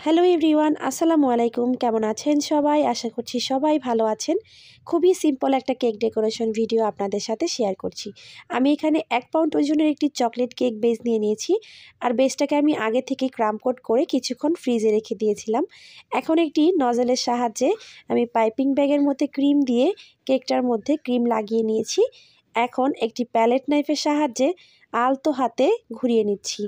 Hello everyone, আসসালামু আলাইকুম। কেমন আছেন সবাই? আশা করছি সবাই ভালো আছেন। খুবই সিম্পল একটা কেক ডেকোরেশন ভিডিও আপনাদের সাথে শেয়ার করছি। আমি এখানে 1 পাউন্ড ওজনের একটি চকলেট কেক বেস নিয়ে নিয়েছি। আর বেসটাকে আমি আগে থেকে ক্রাম কোট করে কিছুক্ষণ ফ্রিজে রেখে দিয়েছিলাম। এখন একটি নজলের সাহায্যে আমি পাইপিং ব্যাগের মধ্যে ক্রিম দিয়ে কেকটার মধ্যে ক্রিম লাগিয়ে নিয়েছি। এখন একটি প্যালেট নাইফের সাহায্যে আলতো হাতে ঘুরিয়ে নিচ্ছি।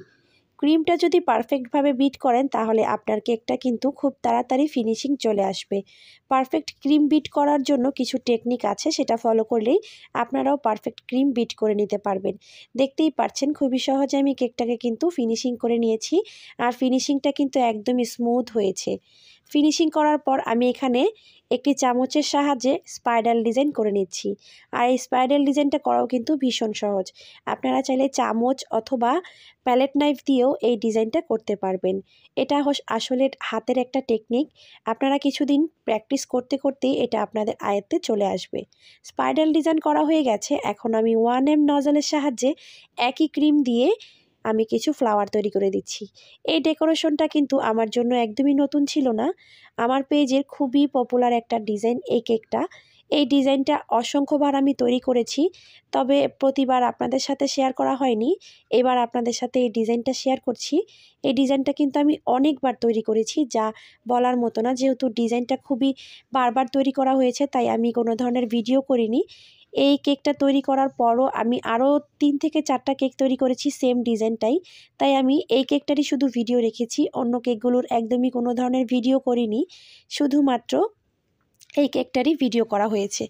ক্রিমটা যদি পারফেক্টভাবে বিট করেন তাহলে আপনার কেকটা কিন্তু খুব তাড়াতাড়ি ফিনিশিং চলে আসবে। পারফেক্ট ক্রিম বিট করার জন্য কিছু টেকনিক আছে, সেটা ফলো করলেই আপনারাও পারফেক্ট ক্রিম বিট করে নিতে পারবেন। দেখতেই পাচ্ছেন খুবই সহজে আমি কেকটাকে কিন্তু ফিনিশিং করে নিয়েছি। আর ফিনিশিংটা কিন্তু একদমই স্মুথ হয়েছে। ফিনিশিং করার পর আমি এখানে একটি চামচের সাহায্যে স্পাইরাল ডিজাইন করে নিচ্ছি। আর এই স্পাইরাল ডিজাইনটা করাও কিন্তু ভীষণ সহজ। আপনারা চাইলে চামচ অথবা প্যালেট নাইফ দিয়েও এই ডিজাইনটা করতে পারবেন। এটা আসলে হাতের একটা টেকনিক। আপনারা কিছুদিন প্র্যাকটিস করতে করতেই এটা আপনাদের আয়ত্তে চলে আসবে। স্পাইরাল ডিজাইন করা হয়ে গেছে। এখন আমি 1M নজলের সাহায্যে একই ক্রিম দিয়ে আমি কিছু ফ্লাওয়ার তৈরি করে দিচ্ছি। এই ডেকোরেশনটা কিন্তু আমার জন্য একদমই নতুন ছিল না। আমার পেজের খুবই পপুলার একটা ডিজাইন এই কেকটা। এই ডিজাইনটা অসংখ্যবার আমি তৈরি করেছি, তবে প্রতিবার আপনাদের সাথে শেয়ার করা হয়নি। এবার আপনাদের সাথে এই ডিজাইনটা শেয়ার করছি। এই ডিজাইনটা কিন্তু আমি অনেকবার তৈরি করেছি, যা বলার মতো না। যেহেতু ডিজাইনটা খুবই বারবার তৈরি করা হয়েছে, তাই আমি কোনো ধরনের ভিডিও করিনি। এই কেকটা তৈরি করার পরও আমি আরও 3 থেকে 4টা কেক তৈরি করেছি সেম ডিজাইনটাই। তাই আমি এই কেকটারই শুধু ভিডিও রেখেছি, অন্য কেকগুলোর একদমই কোনো ধরনের ভিডিও করিনি। শুধুমাত্র এই কেকটারই ভিডিও করা হয়েছে।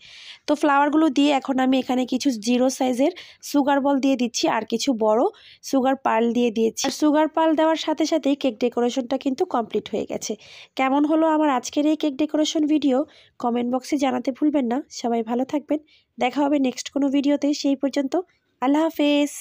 তো ফ্লাওয়ারগুলো দিয়ে এখন আমি এখানে কিছু 0 সাইজের সুগার বল দিয়ে দিচ্ছি, আর কিছু বড় সুগার পার্ল দিয়ে দিয়েছি। আর সুগার পার্ল দেওয়ার সাথে সাথেই কেক ডেকোরেশনটা কিন্তু কমপ্লিট হয়ে গেছে। কেমন হলো আমার আজকের এই কেক ডেকোরেশন ভিডিও কমেন্ট বক্সে জানাতে ভুলবেন না। সবাই ভালো থাকবেন। দেখা হবে নেক্সট কোনো ভিডিওতে। সেই পর্যন্ত আল্লাহ হাফেজ।